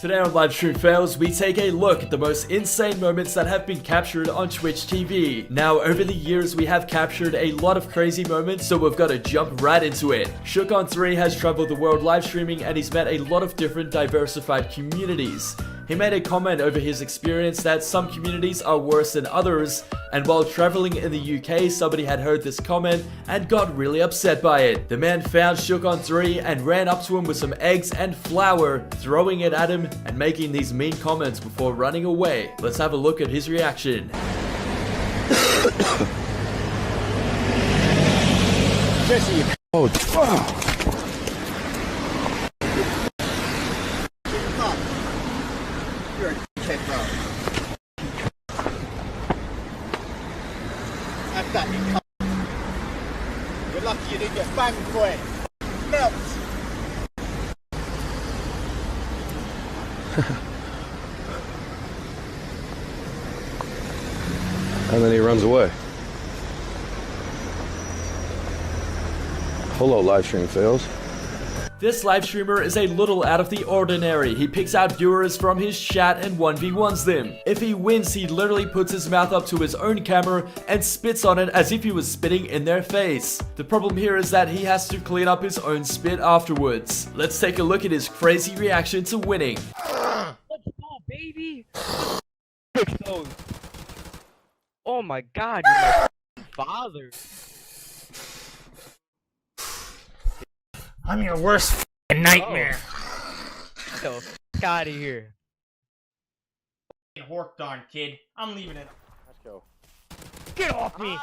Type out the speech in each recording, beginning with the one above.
Today on Livestream Fails, we take a look at the most insane moments that have been captured on Twitch TV. Now, over the years, we have captured a lot of crazy moments, so we've got to jump right into it. Shook3 has traveled the world live streaming and he's met a lot of different diversified communities. He made a comment over his experience that some communities are worse than others, and while traveling in the UK, somebody had heard this comment and got really upset by it. The man found Shook3 and ran up to him with some eggs and flour, throwing it at him and making these mean comments before running away. Let's have a look at his reaction. Jesse, oh, fuck. You're a dickhead, bro. Have that, you cunt. You're lucky you didn't get banged for it. Melt. And then he runs away. Hello, Livestream Fails. This live streamer is a little out of the ordinary. He picks out viewers from his chat and 1v1s them. If he wins, he literally puts his mouth up to his own camera and spits on it as if he was spitting in their face. The problem here is that he has to clean up his own spit afterwards. Let's take a look at his crazy reaction to winning. Let's go, baby! Oh my god, you're my father. I'm your worst nightmare. Get the f out of here. Worked on, kid. I'm leaving it. Let's go. Get off me!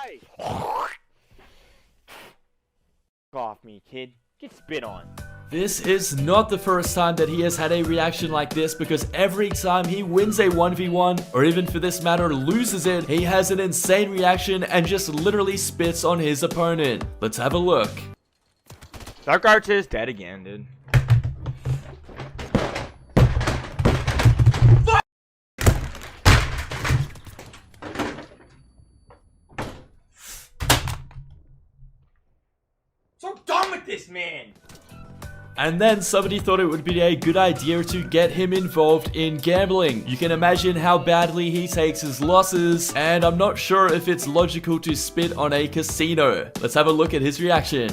Off me, kid. Get spit on. This is not the first time that he has had a reaction like this, because every time he wins a 1v1, or even for this matter loses it, he has an insane reaction and just literally spits on his opponent. Let's have a look. Dark Arch is dead again, dude. So done with this man. And then somebody thought it would be a good idea to get him involved in gambling. You can imagine how badly he takes his losses, and I'm not sure if it's logical to spit on a casino. Let's have a look at his reaction.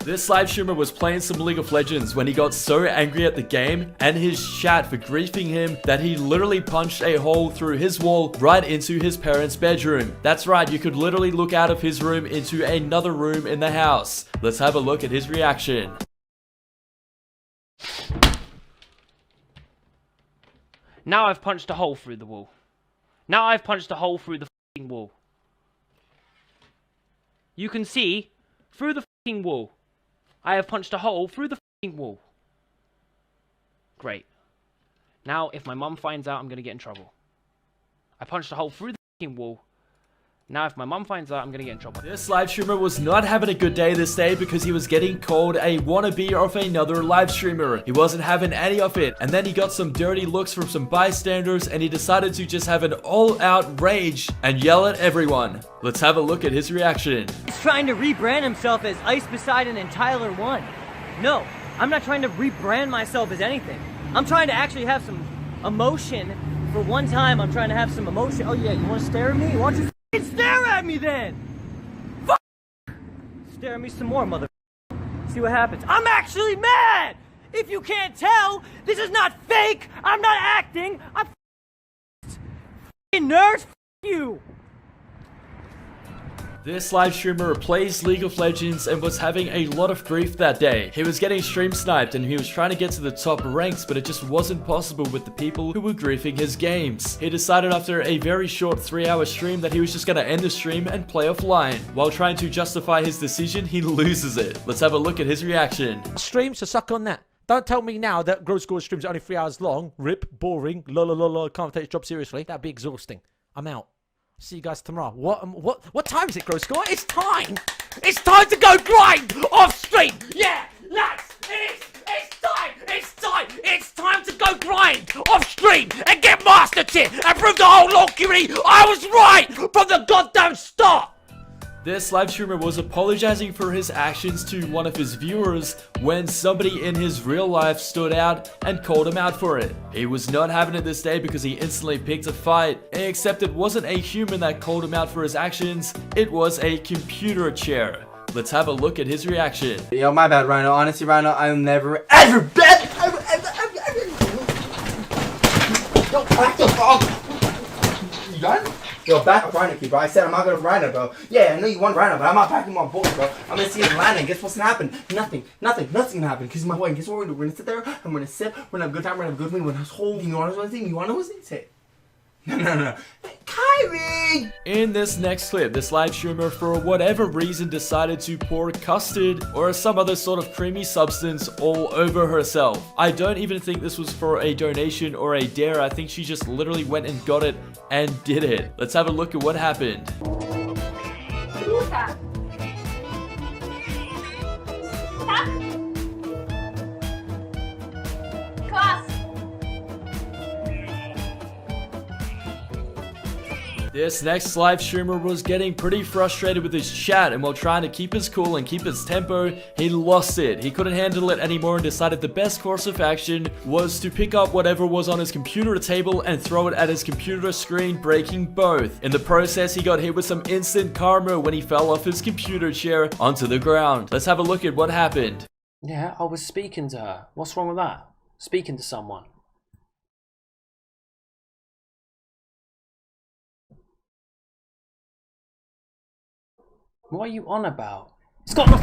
This live streamer was playing some League of Legends when he got so angry at the game and his chat for griefing him that he literally punched a hole through his wall right into his parents' bedroom. That's right, you could literally look out of his room into another room in the house. Let's have a look at his reaction. Now I've punched a hole through the wall. Now I've punched a hole through the f***ing wall. You can see through the f***ing wall. I have punched a hole through the f***ing wall. Great. Now, if my mum finds out, I'm going to get in trouble. I punched a hole through the f***ing wall. Now, if my mum finds out, I'm going to get in trouble. This live streamer was not having a good day this day because he was getting called a wannabe of another live streamer. He wasn't having any of it. And then he got some dirty looks from some bystanders and he decided to just have an all-out rage and yell at everyone. Let's have a look at his reaction. He's trying to rebrand himself as Ice Poseidon and Tyler 1. No, I'm not trying to rebrand myself as anything. I'm trying to actually have some emotion. For one time, I'm trying to have some emotion. Oh yeah, you want to stare at me? Why don't you stare at me then? Fuck! Stare at me some more, mother. See what happens. I'm actually mad! If you can't tell, this is not fake! I'm not acting! I'm f***ing nerds! F*** you! This live streamer plays League of Legends and was having a lot of grief that day. He was getting stream sniped and he was trying to get to the top ranks, but it just wasn't possible with the people who were griefing his games. He decided after a very short 3-hour stream that he was just gonna end the stream and play offline. While trying to justify his decision, he loses it. Let's have a look at his reaction. Stream, so suck on that. Don't tell me now that Grow Score streams are only 3 hours long. Rip, boring, la, can't take his job seriously. That'd be exhausting. I'm out. See you guys tomorrow. What time is it, Grow Score? It's time! It's time to go grind off stream! Yeah, lads! It's time! It's time to go grind off stream and get master tier and prove the whole long community I was right from the goddamn start. This live streamer was apologizing for his actions to one of his viewers when somebody in his real life stood out and called him out for it. He was not having it this day because he instantly picked a fight, except it wasn't a human that called him out for his actions, it was a computer chair. Let's have a look at his reaction. Yo, my bad, Rhino. Honestly, Rhino, I'll never, ever bet. Yo, back the fuck. You done? Yo, back up Rhino, kid, bro. I said I'm not gonna Rhino, bro. Yeah, I know you want Rhino, but I'm not backing my boy, bro. I'm gonna see him land, and guess what's gonna happen? Nothing gonna happen. Cause he's my boy. And guess what we're gonna do? We're gonna sit there, and we're gonna sip. We're gonna have a good time. We're gonna have a good meal. We're gonna hold. You wanna know something? You wanna know what's it? Say it. No. Kyrie! In this next clip, this live streamer for whatever reason decided to pour custard or some other sort of creamy substance all over herself. I don't even think this was for a donation or a dare. I think she just literally went and got it and did it. Let's have a look at what happened. This next live streamer was getting pretty frustrated with his chat, and while trying to keep his cool and keep his tempo, he lost it. He couldn't handle it anymore and decided the best course of action was to pick up whatever was on his computer table and throw it at his computer screen, breaking both. In the process, he got hit with some instant karma when he fell off his computer chair onto the ground. Let's have a look at what happened. Yeah, I was speaking to her. What's wrong with that? Speaking to someone. What are you on about? It's got no...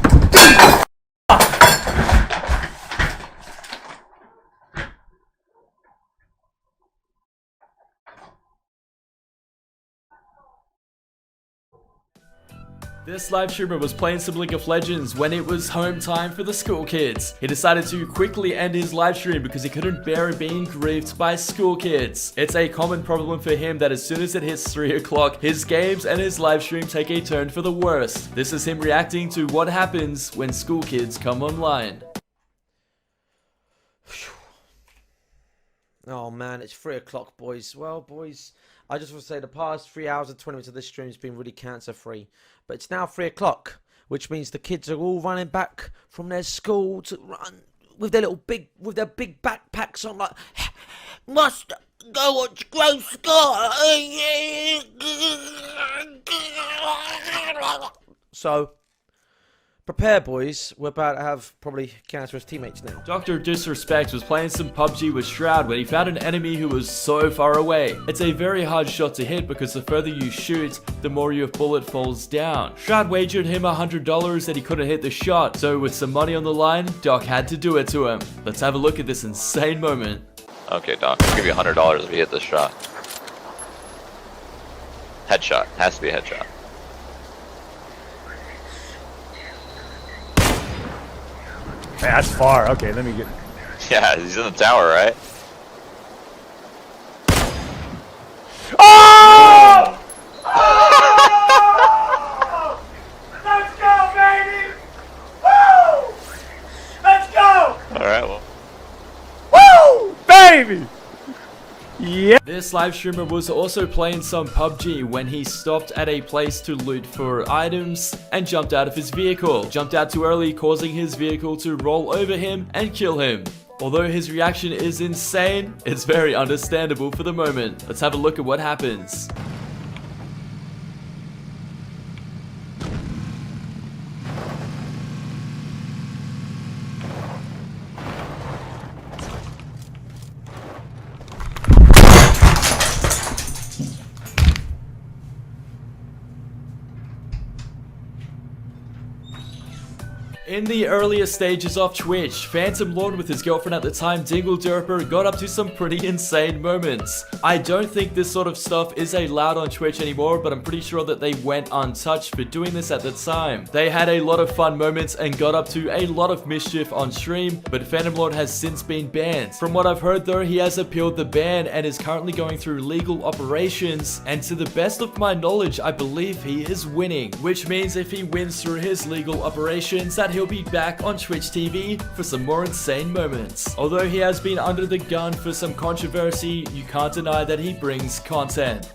This live streamer was playing some League of Legends when it was home time for the school kids. He decided to quickly end his live stream because he couldn't bear being grieved by school kids. It's a common problem for him that as soon as it hits 3 o'clock, his games and his live stream take a turn for the worst. This is him reacting to what happens when school kids come online. Oh man, it's 3 o'clock, boys. Well, boys, I just want to say the past 3 hours and 20 minutes of this stream has been really cancer free. But it's now 3 o'clock, which means the kids are all running back from their school to run with their big backpacks on, like, must go watch Gross Scott. So prepare, boys. We're about to have probably cancerous teammates now. Dr. Disrespect was playing some PUBG with Shroud when he found an enemy who was so far away. It's a very hard shot to hit because the further you shoot, the more your bullet falls down. Shroud wagered him $100 that he couldn't hit the shot, so with some money on the line, Doc had to do it to him. Let's have a look at this insane moment. Okay, Doc, I'll give you $100 if you hit this shot. Headshot. Has to be a headshot. Man, that's far. Okay, let me get... Yeah, he's in the tower, right? Oh! Let's go, baby! Woo! Let's go! Alright, well. Woo! Baby! Yeah. This live streamer was also playing some PUBG when he stopped at a place to loot for items and jumped out of his vehicle. Jumped out too early, causing his vehicle to roll over him and kill him. Although his reaction is insane, it's very understandable for the moment. Let's have a look at what happens. In the earlier stages of Twitch, Phantom Lord with his girlfriend at the time, Dingle Derper, got up to some pretty insane moments. I don't think this sort of stuff is allowed on Twitch anymore, but I'm pretty sure that they went untouched for doing this at the time. They had a lot of fun moments and got up to a lot of mischief on stream, but Phantom Lord has since been banned. From what I've heard though, he has appealed the ban and is currently going through legal operations, and to the best of my knowledge, I believe he is winning, which means if he wins through his legal operations, that he'll he'll be back on Twitch TV for some more insane moments. Although he has been under the gun for some controversy, you can't deny that he brings content.